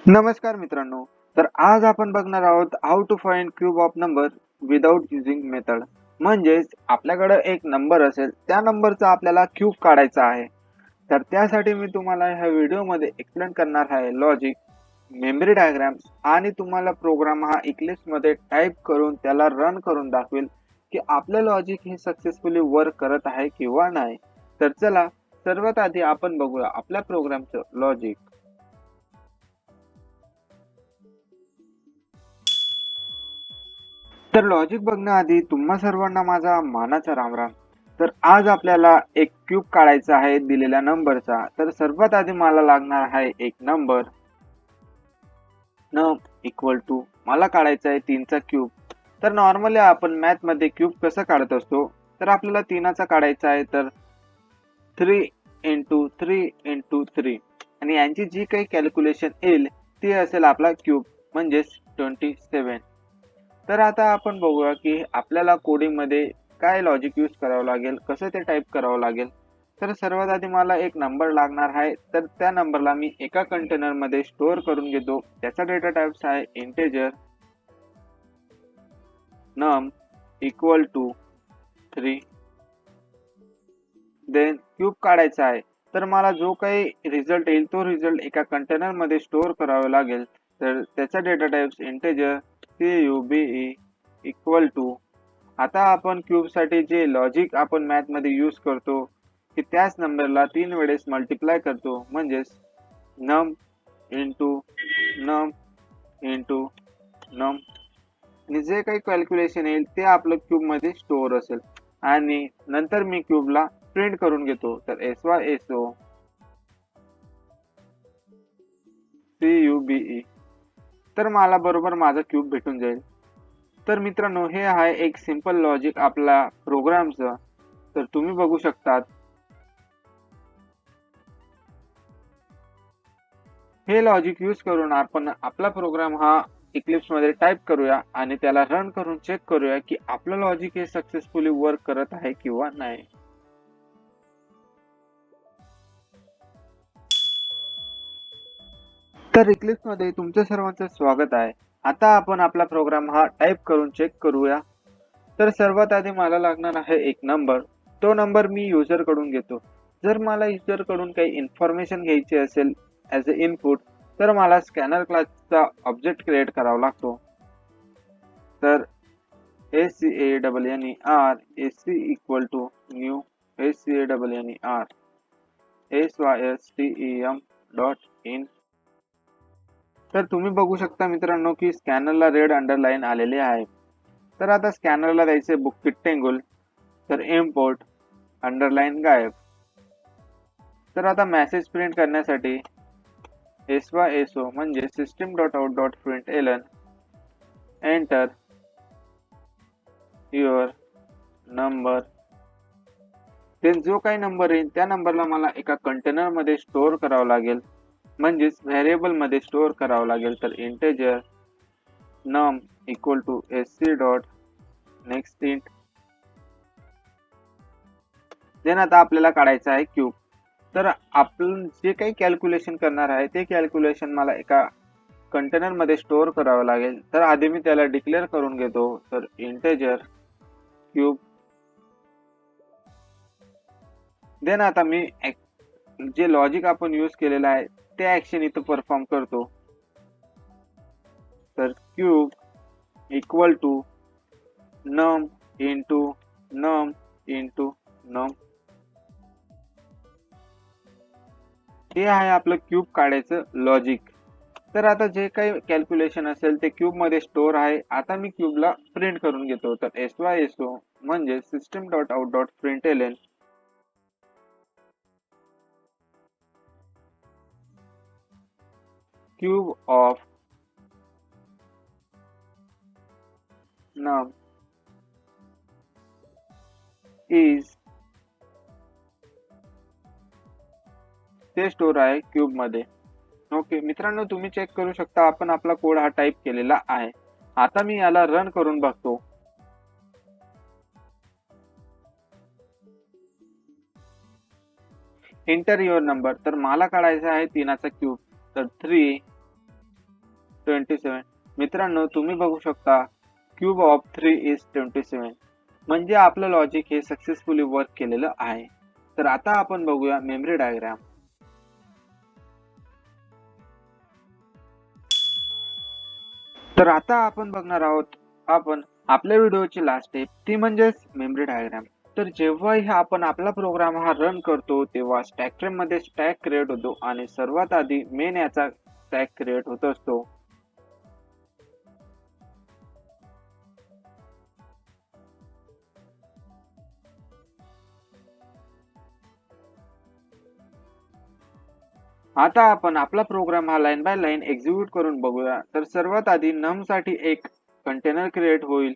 नमस्कार मित्रांनो. तर आज आपण बघणार आहोत how to find cube of number without using method. म्हणजेच आपल्याकडे एक नंबर असेल, त्या नंबरचा आपल्याला क्यूब काढायचा आहे. तर त्यासाठी मी तुम्हाला ह्या व्हिडिओमध्ये एक्सप्लेन करणार आहे लॉजिक, मेमरी डायग्राम्स आणि तुम्हाला प्रोग्राम हा इक्लिप्स मध्ये टाइप करून त्याला रन करून दाखवेल की आपलं लॉजिक हे सक्सेसफुली वर्क करत आहे किंवा नाही. तर चला सर्वात आधी आपण बघूया आपल्या प्रोग्रामचं लॉजिक. तर लॉजिक बघण्याआधी तुम्हा सर्वांना माझा मानाचा रामराम. तर आज आपल्याला एक क्यूब काढायचा आहे दिलेल्या नंबरचा. तर सर्वात आधी मला लागणार आहे एक नंबर न इक्वल टू मला काढायचा आहे 3चा क्यूब. तर नॉर्मली आपण मॅथ मध्ये क्यूब कसं काढत असतो, तर आपल्याला 3चा काढायचा आहे. तर 3 इंटू 3 इंटू 3 आणि यांची जी काही कॅल्क्युलेशन येईल ती असेल आपला क्यूब म्हणजेच 27. तर आता आपण बघूया की आपल्याला कोडिंग मध्ये काय लॉजिक यूज करावं लागेल, कसं ते टाइप करावं लागेल. तर सर्वात आधी मला एक नंबर लागणार आहे. तर त्या नंबरला मी एका कंटेनर मध्ये स्टोअर करून घेतो. त्याचा डेटा टाइप्स आहे integer num equal to 3. Then cube काढायचा आहे. तर मला जो काही रिझल्ट येईल तो रिझल्ट एका कंटेनर मध्ये स्टोअर करावा लागेल. तर त्याचा data types integer cube equal to. आता आपण क्यूब साठी जे लॉजिक आपण मॅथ मध्ये यूज करतो की त्याच नंबरला 3 वेळेस मल्टिप्लाय करतो म्हणजेच नम इंटू नम इंटू नम आणि जे काही कॅल्क्युलेशन येईल ते आपलं क्यूब मध्ये स्टोअर असेल. आणि नंतर मी क्यूबला प्रिंट करून घेतो. तर SYSO CUBE. तर मला बरोबर माझा क्यूब भेटून जाईल. तर मित्रांनो हे आहे एक सिंपल लॉजिक आपला प्रोग्रामचं. तर तुम्ही बघू शकतात हे लॉजिक यूज करून आपण आपला प्रोग्राम हा इक्लिप्स मध्ये टाइप करूया आणि त्याला रन करून चेक करूया की आपलं लॉजिक हे सक्सेसफुली वर्क करत आहे किंवा नाही. तर इक्लिप्स मध्ये तुमच्या सर्वांचं स्वागत आहे. आता आपण आपला प्रोग्राम हा टाइप करून चेक करूया. तर सर्वात आधी मला लागणार आहे एक नंबर. तो नंबर मी युजर कडून घेतो. जर मला युजर कडून काही इन्फॉर्मेशन घ्यायची असेल ऍज अ इनपुट, तर मला स्कॅनर क्लासचा ऑब्जेक्ट क्रिएट करावा लागतो. तर SCANNER SC equal to new SCANNER SYSTEM dot in. तर तुम्ही बघू शकता मित्रांनो की स्कॅनरला रेड अंडरलाईन आलेले आहे. तर आता स्कॅनरला द्यायचे बुक टेंगुल. तर इम्पोर्ट अंडरलाईन गायब. तर आता मेसेज प्रिंट करण्यासाठी SYSO म्हणजे system dot out dot println enter your number. ते जो काही नंबर येईल त्या नंबरला मला एका कंटेनर मध्ये स्टोअर करावं लागेल म्हणजेच व्हेरिएबल मध्ये स्टोअर करावं लागेल. तर integer num equal to SC dot next int. Then आता आपल्याला काढायचं आहे क्यूब. तर आपण जे काही कॅल्क्युलेशन करणार आहे ते कॅल्क्युलेशन मला एका कंटेनर मध्ये स्टोअर करावं लागेल. तर आधी मी त्याला डिक्लेअर करून घेतो. तर इंटेजर क्यूब. देन आता मी जे लॉजिक आपण यूज केलेलं आहे ते ऍक्शन इथं परफॉर्म करतो. तर क्यूब इक्वल टू नम इंटू नम इंटू नम. हे आहे आपलं क्यूब काढायचं लॉजिक. तर आता जे काही कॅल्क्युलेशन असेल ते क्यूब मध्ये स्टोअर आहे. आता मी क्यूबला प्रिंट करून घेतो. तर SYSO म्हणजे system dot out dot println cube of num is. ते स्टोअर आहे क्यूब मध्ये. ओके मित्रांनो तुम्ही चेक करू शकता आपण आपला कोड हा टाइप केलेला आहे. आता मी याला रन करून बघतो. Enter your number. तर मला काढायचा आहे 3चा क्यूब. तर 3 27. मित्रांनो, तुम्ही बघू शकता क्यूब ऑफ 3 इज 27. म्हणजे आपलं लॉजिक हे सक्सेसफुली वर्क केलेलं आहे. तर आता आपण बघूया मेमरी डायग्राम. तर आता आपण बघणार आहोत आपण आपल्या व्हिडिओची लास्ट स्टेप, ती म्हणजेच मेमरी डायग्राम. तर जेव्हाही आपण आपला प्रोग्राम हा रन करतो तेव्हा स्टॅक फ्रेम मध्ये स्टॅक क्रिएट होतो आणि सर्वात आधी मेन याचा स्टॅक क्रिएट होत असतो. आता आपण आपला प्रोग्राम हा लाईन बाय लाईन एक्झिक्यूट करून बघूया. तर सर्वात आधी नम साठी एक कंटेनर क्रिएट होईल.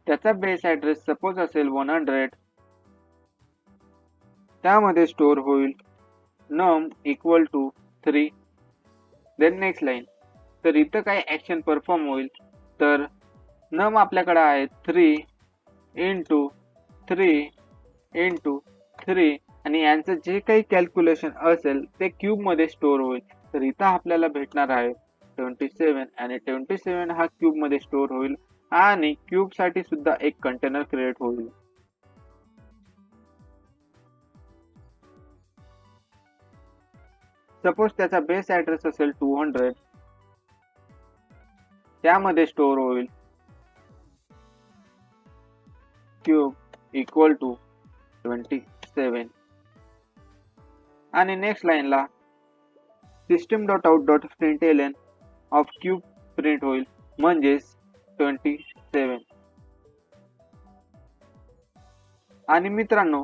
त्याचा बेस ऍड्रेस सपोज असेल 100. त्यामध्ये स्टोअर होईल num equal to 3. Then next line. तर इथं काही ऍक्शन परफॉर्म होईल. तर num आपल्याकडे आहे 3 इंटू 3 इंटू 3 आणि यांचं जे काही कॅल्क्युलेशन असेल ते क्यूब मध्ये स्टोअर होईल. तर इथं आपल्याला भेटणार आहे 27 आणि 27 हा क्यूब मध्ये स्टोअर होईल आणि क्यूब साठी सुद्धा एक कंटेनर क्रिएट होईल. सपोज त्याचा बेस ऍड्रेस असेल 200. त्यामध्ये स्टोअर होईल क्यूब इक्वल टू 27 आणि नेक्स्ट लाईनला system.out.println ऑफ क्यूब प्रिंट होईल म्हणजेच 27. आणि मित्रांनो,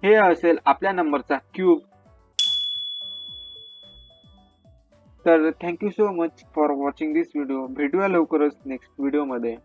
हे असेल आपल्या नंबरचा क्यूब. तर thank you so much for watching this video. भेटूया लवकरच नेक्स्ट व्हिडिओ मध्ये.